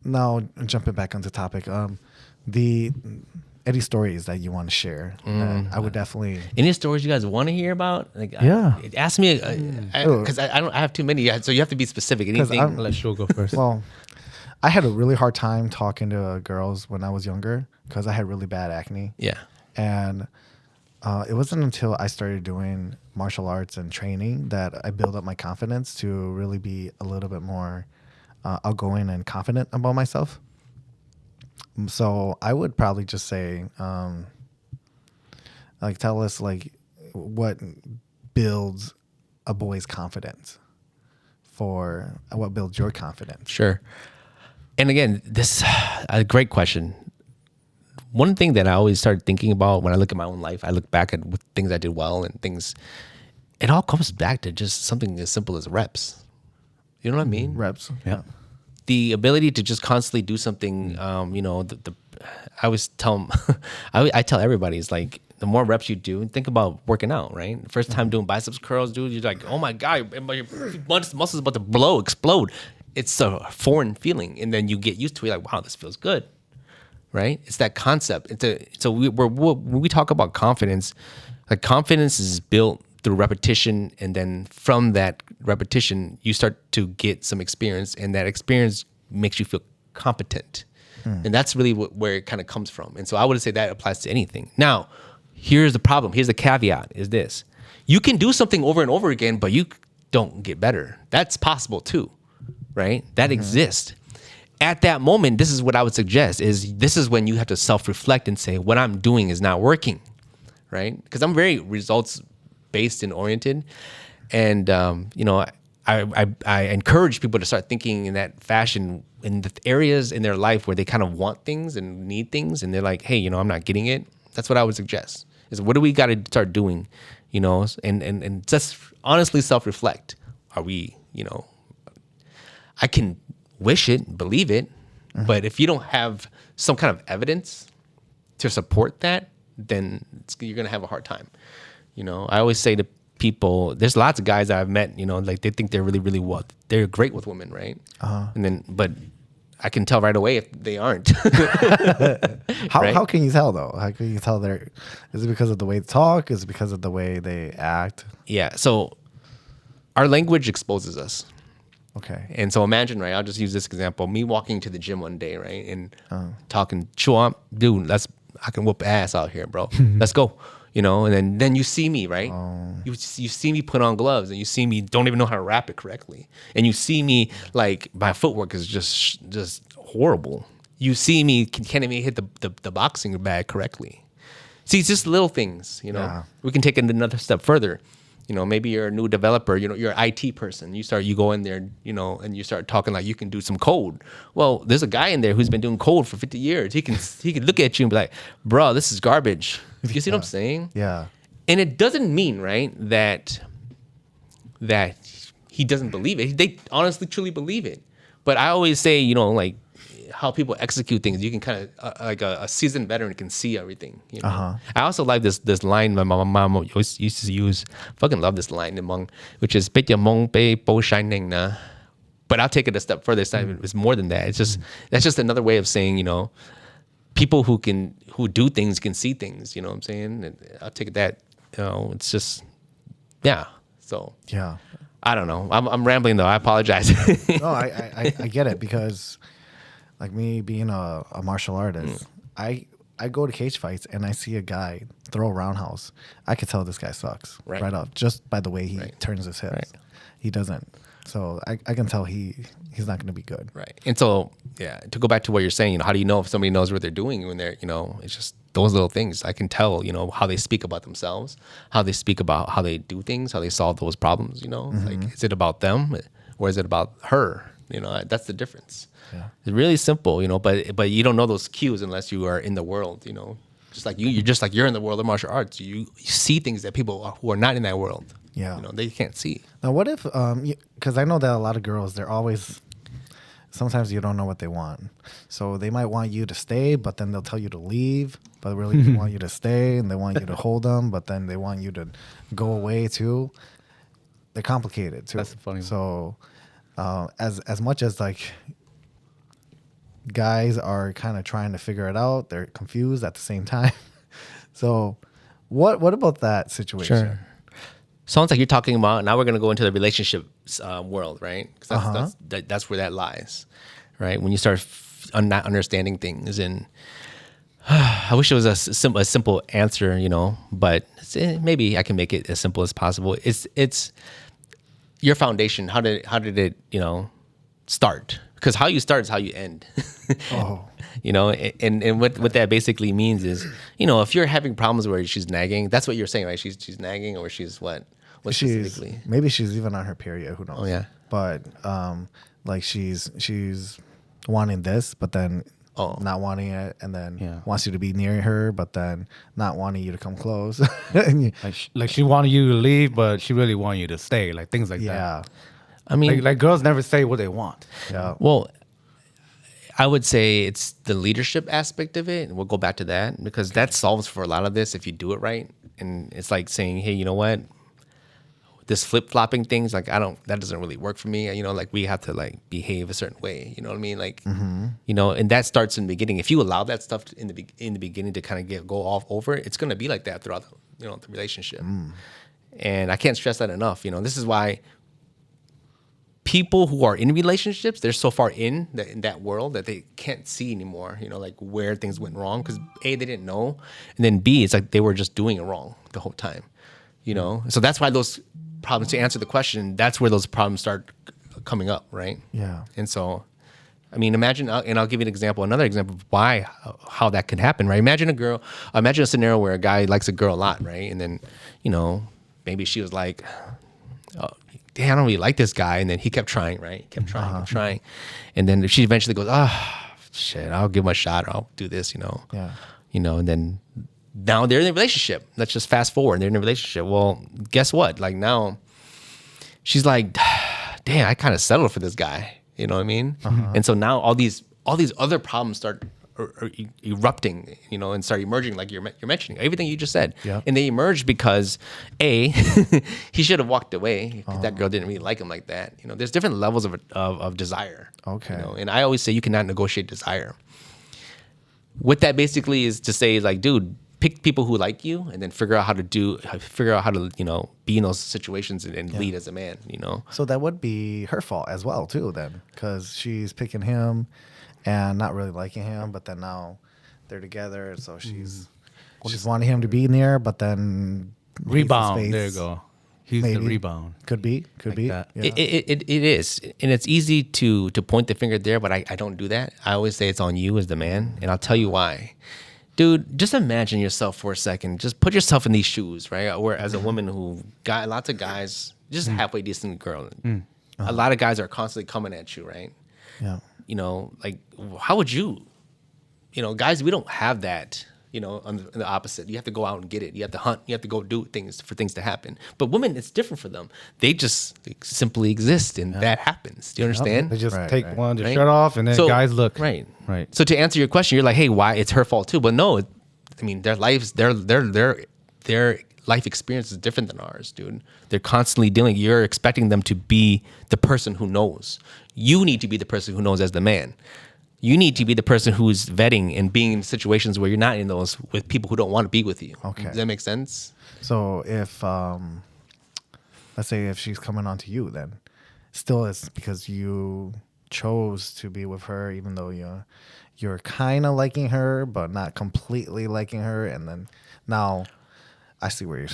now jumping back onto topic, the any stories that you want to share, I would definitely. Any stories you guys want to hear about? Like, Yeah. ask me because I don't. I have too many, so you have to be specific. Anything? I'm- Let Shul go first. Well, I had a really hard time talking to girls when I was younger because I had really bad acne. Yeah. And it wasn't until I started doing martial arts and training that I built up my confidence to really be a little bit more outgoing and confident about myself. So I would probably just say, like, tell us like what builds a boy's confidence for what builds your confidence. Sure. And again, this a great question. One thing that I always start thinking about when I look at my own life, I look back at things I did well and things. It all comes back to just something as simple as reps. You know what I mean? Reps. Yeah. The ability to just constantly do something. You know, I always tell them, I tell everybody, it's like the more reps you do, think about working out, right? The first time doing biceps curls, dude, you're like, oh my God, your muscles about to explode. It's a foreign feeling. And then you get used to it, like, wow, this feels good, right? It's that concept. When we talk about confidence, like confidence is built through repetition. And then from that repetition, you start to get some experience. And that experience makes you feel competent. And that's really where it kind of comes from. And so I would say that applies to anything. Now, here's the problem. Here's the caveat is this. You can do something over and over again, but you don't get better. That's possible too, right? That exists. At that moment, this is what I would suggest is this is when you have to self-reflect and say, what I'm doing is not working, right? Because I'm very results-based and oriented. And, you know, I encourage people to start thinking in that fashion in the areas in their life where they kind of want things and need things. And they're like, hey, you know, I'm not getting it. That's what I would suggest is what do we got to start doing, you know, and just honestly self-reflect. Are we, you know, I can wish it, believe it, but if you don't have some kind of evidence to support that, then you're going to have a hard time. You know, I always say to people, there's lots of guys that I've met, you know, like they think they're really, really they're great with women, right? And then, but I can tell right away if they aren't. Right? How can you tell though? How can you tell is it because of the way they talk? Is it because of the way they act? Yeah. So our language exposes us. Okay. And so imagine, right? I'll just use this example. Me walking to the gym one day, right? And talking, Chua, dude, I can whoop ass out here, bro. Let's go. You know, and then you see me, right? You see me put on gloves and you see me don't even know how to wrap it correctly. And you see me like my footwork is just horrible. You see me can't even hit the boxing bag correctly. See, it's just little things, you know. Yeah. We can take it another step further. You know, maybe you're a new developer, you know, you're an IT person. You go in there, you know, and you start talking like you can do some code. Well, there's a guy in there who's been doing code for 50 years. He can look at you and be like, bro, this is garbage. You see what I'm saying? Yeah. And it doesn't mean, right, that he doesn't believe it. They honestly, truly believe it. But I always say, you know, like how people execute things, you can kind of, like a seasoned veteran can see everything. You know? I also like this line my mom always used to use. Fucking love this line, which is "Bet your mong bei bo shining na." But I'll take it a step further. It's more than that. It's just that's just another way of saying, you know, people who do things can see things. You know what I'm saying? And I'll take that. You know, it's just yeah. So Yeah. I don't know. I'm rambling though. I apologize. No, I get it because like me being a martial artist, I go to cage fights and I see a guy throw a roundhouse. I could tell this guy sucks right off just by the way he turns his hips. Right. He doesn't. So I can tell he's not going to be good. Right. And so, yeah, to go back to what you're saying, you know, how do you know if somebody knows what they're doing when they're, you know, it's just those little things. I can tell, you know, how they speak about themselves, how they speak about how they do things, how they solve those problems, you know, like, is it about them or is it about her? You know, that's the difference. Yeah. It's really simple, you know, but you don't know those cues unless you are in the world, you know, just like you're in the world of martial arts. You see things that people who are not in that world, Yeah. you know, they can't see. Now, what if, because I know that a lot of girls, sometimes you don't know what they want. So they might want you to stay, but then they'll tell you to leave, but really they want you to stay and they want you to hold them, but then they want you to go away too. They're complicated too. That's the funny one. So as much as like guys are kind of trying to figure it out. They're confused at the same time. So, what about that situation? Sure. Sounds like you're talking about. Now we're going to go into the relationship world, right? 'Cause that's where that lies, right? When you start not understanding things, and I wish it was a simple answer, but maybe I can make it as simple as possible. It's your foundation. How did it start? Because how you start is how you end. Oh. And what that basically means is, if you're having problems where she's nagging, that's what you're saying, right? She's nagging, or she's what? What specifically? Maybe she's even on her period. Who knows? Oh yeah. But like she's wanting this, but then not wanting it, and then wants you to be near her, but then not wanting you to come close. Like she wanted you to leave, but she really wanted you to stay. Like things like that. Yeah. I mean, Like girls never say what they want. Yeah. well, I would say it's the leadership aspect of it, and we'll go back to that because that solves for a lot of this if you do it right. And it's like saying, hey, you know what? This flip-flopping things, like that doesn't really work for me. Like we have to like behave a certain way. You know what I mean? Like, and that starts in the beginning. If you allow that stuff in the beginning to kind of go off over, it's going to be like that throughout the relationship. And I can't stress that enough. This is why people who are in relationships, they're so far in that world that they can't see anymore, like where things went wrong. Because A, they didn't know. And then B, it's like they were just doing it wrong the whole time, So that's why those problems, to answer the question, that's where those problems start coming up, right? Yeah. And so, I mean, imagine, and I'll give you another example of how that could happen, right? Imagine a scenario where a guy likes a girl a lot, right? And then, maybe she was like, oh, damn, I don't really like this guy. And then he kept trying, right? He kept trying. And then she eventually goes, shit, I'll give him a shot. Or I'll do this, Yeah. And then now they're in a relationship. Let's just fast forward. They're in a relationship. Well, guess what? Like now she's like, damn, I kind of settled for this guy. You know what I mean? And so now all these other problems start erupting, and start emerging, like you're mentioning everything you just said. Yeah. And they emerge because A, he should have walked away because that girl didn't really like him like that. There's different levels of desire. Okay. And I always say you cannot negotiate desire. What that basically is to say is like, dude, pick people who like you, and then figure out how to be in those situations and lead as a man. So that would be her fault as well too, then, because she's picking him and not really liking him, but then now they're together, so she's wanting him to be near, but then Rebound. There you go. He's the rebound. Could be. that. Yeah. It is, and it's easy to point the finger there, but I don't do that. I always say it's on you as the man, and I'll tell you why. Dude, just imagine yourself for a second. Just put yourself in these shoes, right? Or as a woman who got lots of guys, just a halfway decent girl. A lot of guys are constantly coming at you, right? Yeah. Like how would you, guys, we don't have that, on the opposite. You have to go out and get it. You have to hunt. You have to go do things for things to happen. But women, it's different for them. They just simply exist, and that happens. Do you understand? They just Right, take right. one to Right? shut off, and then guys look. Right. Right. So to answer your question, you're like, hey, why? It's her fault too. But no, their lives, their life experience is different than ours, dude. They're constantly dealing. You're expecting them to be the person who knows. You need to be the person who knows as the man. You need to be the person who's vetting and being in situations where you're not in those with people who don't want to be with you. Okay. Does that make sense? So if let's say if she's coming on to you, then still it's because you chose to be with her, even though you're kind of liking her, but not completely liking her, and then now I see where you're.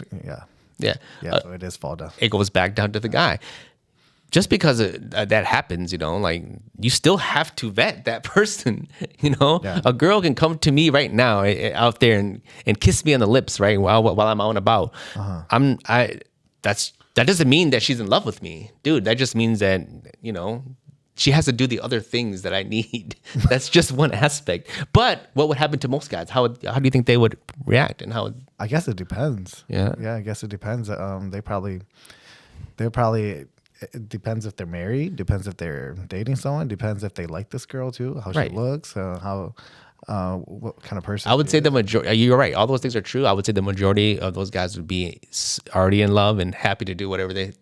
Yeah. So it is fall down. It goes back down to the guy. Just because that happens, like you still have to vet that person. Yeah. A girl can come to me right now out there and kiss me on the lips, right, while I'm out and about. That doesn't mean that she's in love with me, dude. That just means that she has to do the other things that I need. That's just one aspect. But what would happen to most guys? How do you think they would react? And how? I guess it depends. Yeah. I guess it depends. They're probably. It depends if they're married. Depends if they're dating someone. Depends if they like this girl too. How Right. she looks. How. What kind of person? I would she say is. the majority. You're right. All those things are true. I would say the majority of those guys would be already in love and happy to do whatever they,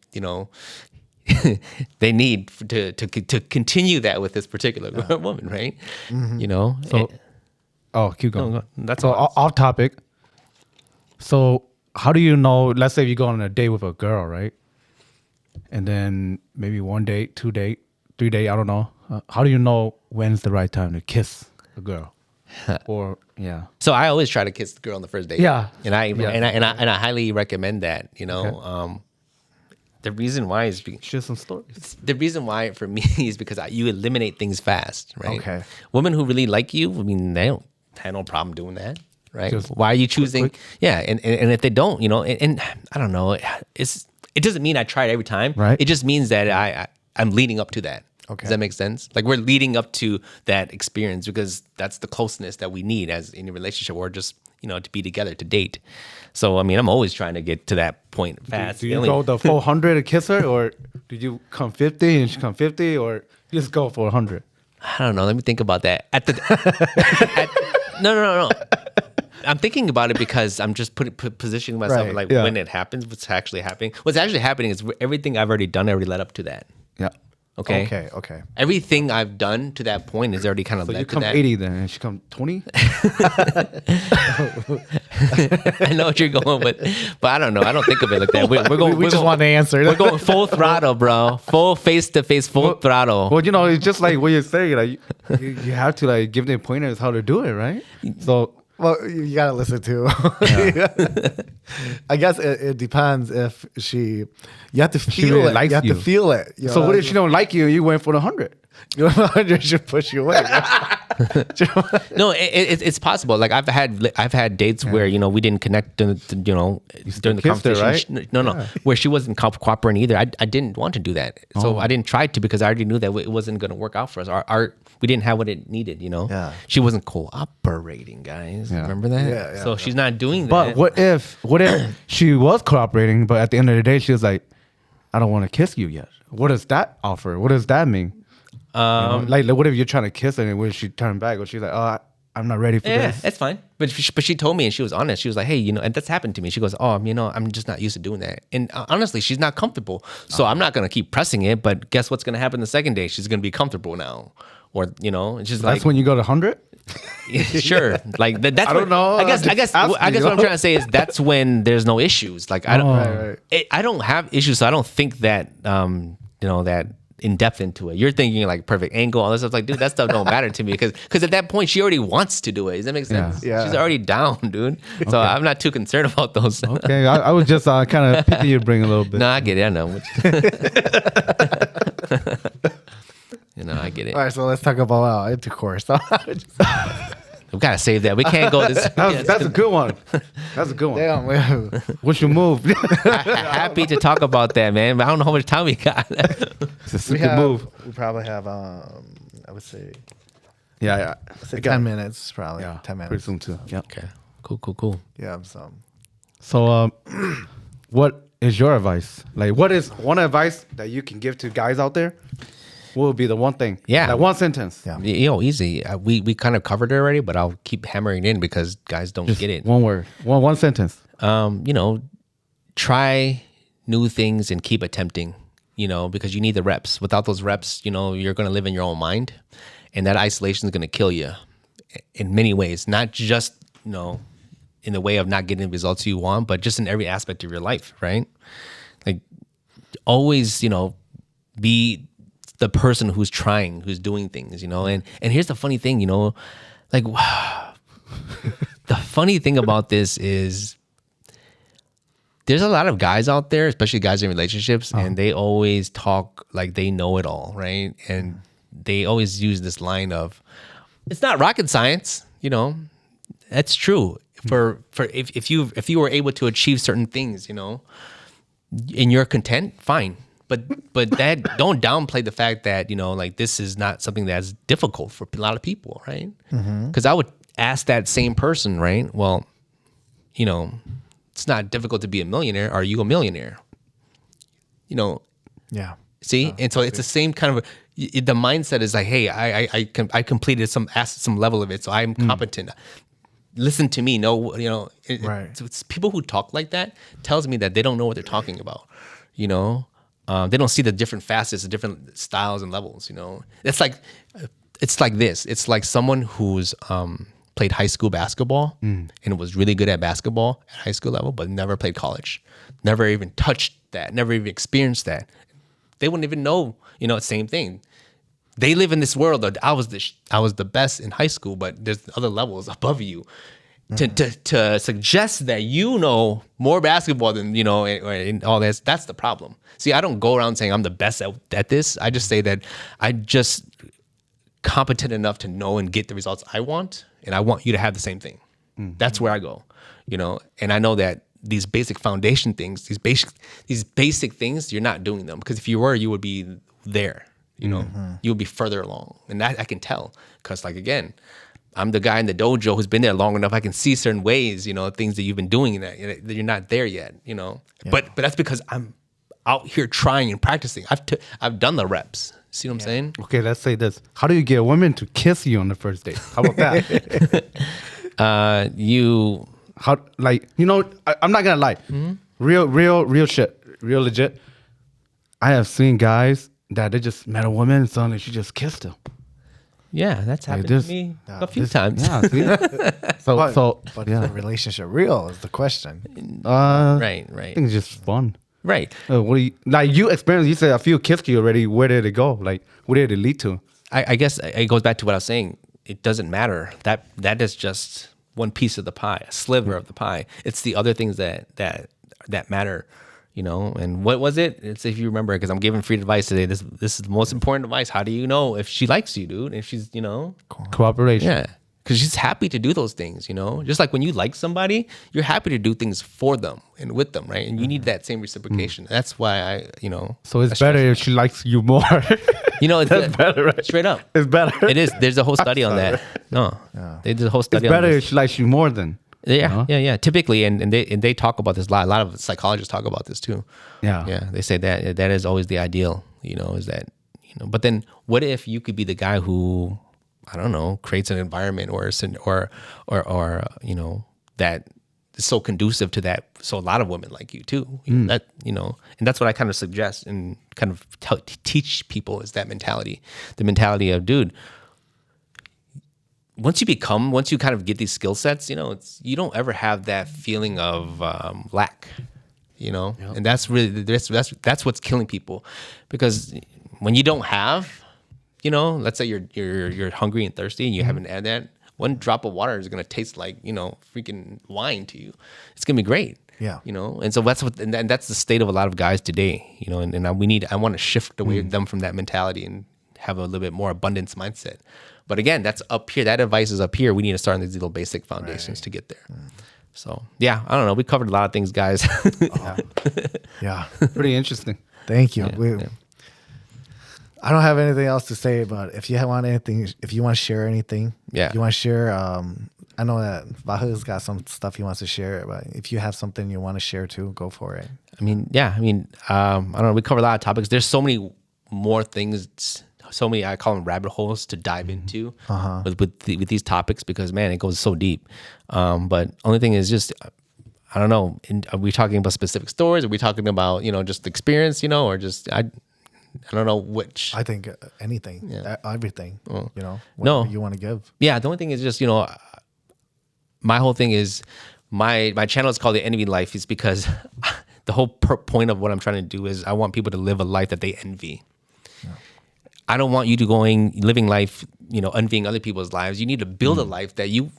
they need to continue that with this particular woman, right? You know. So, keep going. No, that's so all. off topic. So how do you know? Let's say you go on a date with a girl, right? And then maybe 1 date, 2 date, 3 date. I don't know. How do you know when's the right time to kiss a girl? Or yeah. So I always try to kiss the girl on the first date. Yeah. and I Yeah. and I highly recommend that. You know, the reason why is Share some stories. the reason why for me is because you eliminate things fast, right? Okay. Women who really like you, I mean, they don't have no problem doing that, right? Just Why are you choosing? quick. Yeah, and if they don't, you know, and I don't know, it doesn't mean I try it every time. Right. It just means that I'm leading up to that. Okay. Does that make sense? Like we're leading up to that experience because that's the closeness that we need as in a relationship or just, you know, to be together, to date. So, I mean, I'm always trying to get to that point fast. Do you go the 400 to kiss her, or do you come 50 and she come 50, or you just go for 100? I don't know. Let me think about that. No. I'm thinking about it because I'm just positioning myself Right. like Yeah. when it happens, what's actually happening. What's actually happening is everything I've already done already led up to that. Yeah. Okay. Okay. Everything I've done to that point is already kind of So you led to come that. 80 then, and she come 20. I know what you're going with, but I don't know. I don't think of it like that. We're going. We just want the answer. We're going full throttle, bro. Full face to face, full throttle. Well, you know, it's just like what you're saying. Like you have to like give them pointers how to do it, right? So Well, you gotta listen to. I guess it depends if you have to feel really it. likes You have you. to feel it. You so know? what if she don't like you and you went for the 100? You 100 should push you away. No, it's possible. Like I've had dates where you know we didn't connect. During the kissed her, conversation. right? No, where she wasn't cooperating either. I didn't want to do that, so I didn't try to because I already knew that it wasn't going to work out for us. We didn't have what it needed. You know. Yeah. She wasn't cooperating, guys. Yeah. Remember that? Yeah, So she's not doing that. But what if she was cooperating, but at the end of the day she was like, I don't want to kiss you yet. What does that offer? What does that mean? Like what if you're trying to kiss her and when she turned back, or she's like, oh, I'm not ready for Yeah, this. that's fine. But she told me and she was honest. She was like, hey, you know, and that's happened to me. She goes, oh, you know, I'm just not used to doing that. And honestly, she's not comfortable. So I'm not going to keep pressing it. But guess what's going to happen the second day? She's going to be comfortable now. Or, you know, and she's That's like, when you go to 100? sure. Like that's I don't know. I guess I'm just asking, what you I'm know? trying to say is that's when there's no issues. Like I don't Right. I don't have issues. So I don't think that, that in depth into it. You're thinking like perfect angle, all this stuff. Like, dude, that stuff don't matter to me because at that point she already wants to do it. Does that make sense? Yeah. She's already down, dude. So I'm not too concerned about those. Okay, I was just kind of picking your brain a little bit. No, I get it. I know. You know, I get it. All right, so let's talk about intercourse. We gotta save that. We can't go this. That's a good one. That's a good one. Damn, man. What's your move? Happy to talk about that, man. But I don't know how much time we got. It's a we super move. probably have, I would say, Yeah. 10 minutes, probably. Yeah, 10 pretty minutes. soon too. Yeah. Okay. Cool. Yeah, so. So, what is your advice? Like, what is one advice that you can give to guys out there? What would be the one thing? Yeah. Like one sentence. Yeah. You know, easy. We kind of covered it already, but I'll keep hammering it in because guys don't Just get it. One word. One sentence. You know, try new things and keep attempting, you know, because you need the reps. Without those reps, you know, you're going to live in your own mind and that isolation is going to kill you in many ways, not just, you know, in the way of not getting the results you want, but just in every aspect of your life, right? Like always, you know, be the person who's trying, who's doing things, you know? And here's the funny thing, you know, like the funny thing about this is there's a lot of guys out there, especially guys in relationships, and they always talk like they know it all, right? And they always use this line of, it's not rocket science, you know? That's true. For if you were able to achieve certain things, you know, and you're content, fine. But that don't downplay the fact that, you know, like this is not something that's difficult for a lot of people, right? Because I would ask that same person, right? Well, you know, it's not difficult to be a millionaire. Are you a millionaire? You know, Yeah. see? And so it's the same kind of, the mindset is like, hey, I completed some level of it, so I'm competent. Listen to me. No, you know, Right. so it's people who talk like that tells me that they don't know what they're talking about, you know? they don't see the different facets, the different styles and levels. You know, it's like this. It's like someone who's played high school basketball and was really good at basketball at high school level, but never played college, never even touched that, never even experienced that. They wouldn't even know. You know, same thing. They live in this world that I was the best in high school, but there's other levels above you. To suggest that you know more basketball than you know and all this, that's the problem. See, I don't go around saying I'm the best at this. I just say that I just competent enough to know and get the results I want, and I want you to have the same thing. That's where I go, you know. And I know that these basic foundation things, these basic things, you're not doing them, because if you were, you would be there. You know, you would be further along, and that I can tell, because like again, I'm the guy in the dojo who's been there long enough. I can see certain ways, you know, things that you've been doing that you're not there yet, you know. Yeah. But that's because I'm out here trying and practicing. I've done the reps. See what I'm saying? Okay, let's say this. How do you get a woman to kiss you on the first date? How about that? How, like, you know, I'm not gonna lie. Real shit, real legit. I have seen guys that they just met a woman and suddenly she just kissed him. Yeah, that's happened to me a few times. Yeah, see? But is the relationship real is the question. Right. I think it's just fun. Right. What do you like? You experienced? You said a few kissed you already. Where did it go? Like, where did it lead to? I guess it goes back to what I was saying. It doesn't matter. That is just one piece of the pie, a sliver of the pie. It's the other things that matter. You know, and what was it? It's, if you remember, because I'm giving free advice today. This is the most important advice. How do you know if she likes you, dude? If she's, you know, cooperation. Yeah, because she's happy to do those things. You know, just like when you like somebody, you're happy to do things for them and with them, right? And you need that same reciprocation. That's why So it's better if she likes you more. You know, it's better, right? Straight up, it's better. It is. There's a whole study on that. No, they did a whole study. It's on better this. if she likes you more than. Yeah, yeah. Typically, and they talk about this a lot. A lot of psychologists talk about this too. Yeah. They say that is always the ideal. You know, is that, you know. But then, what if you could be the guy who, I don't know, creates an environment or you know, that is so conducive to that, so a lot of women like you too. You know, that, you know, and that's what I kind of suggest and kind of teach people is that mentality, the mentality of, dude. Once you kind of get these skill sets, you know, you don't ever have that feeling of lack, you know, and that's really that's what's killing people, because when you don't have, you know, let's say you're hungry and thirsty and you haven't had that, one drop of water is gonna taste like, you know, freaking wine to you. It's gonna be great. Yeah. You know, and so that's that's the state of a lot of guys today. You know, and I want to shift away them from that mentality and have a little bit more abundance mindset. But again, that's up here. That advice is up here. We need to start on these little basic foundations to get there. So yeah, I don't know. We covered a lot of things, guys. Yeah. Pretty interesting. Thank you. I don't have anything else to say, but if you want anything, if you want to share anything, if you want to share, I know that Vahu's got some stuff he wants to share, but if you have something you want to share too, go for it. I don't know. We covered a lot of topics. There's so many more things. So many, I call them rabbit holes to dive into with these topics, because man, it goes so deep. But only thing is just, I don't know. Are we talking about specific stories? Are we talking about, you know, just experience, you know, or just I don't know which. I think anything, everything, you know, no, you want to give. Yeah, the only thing is just, you know, my whole thing is my channel is called The Envy Life, is because the whole point of what I'm trying to do is I want people to live a life that they envy. I don't want you to living life, you know, envying other people's lives. You need to build a life that you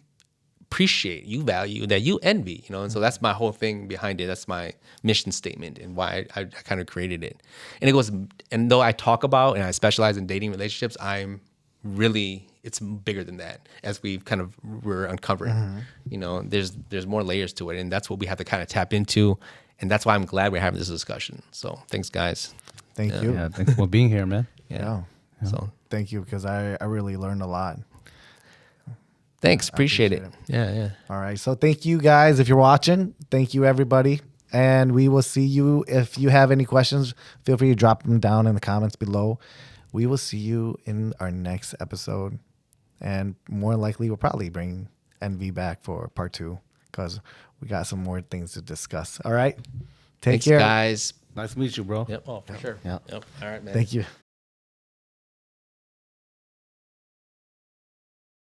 appreciate, you value, that you envy, you know. And so that's my whole thing behind it. That's my mission statement and why I kind of created it. And it goes, and though I talk about and I specialize in dating relationships, it's bigger than that, as we're uncovering. You know, there's more layers to it, and that's what we have to kind of tap into. And that's why I'm glad we're having this discussion. So thanks, guys. Thank you. Yeah, thanks for being here, man. Yeah. So thank you, because I really learned a lot. Thanks. Appreciate it. Yeah. All right. So thank you guys. If you're watching, thank you everybody. And we will see you. If you have any questions, feel free to drop them down in the comments below. We will see you in our next episode. And more likely, we'll probably bring Envy back for part 2, because we got some more things to discuss. All right. Take Thanks, care. guys. Nice to meet you, bro. Yep. Oh, for sure. Yeah. Yep. All right, man. Thank you.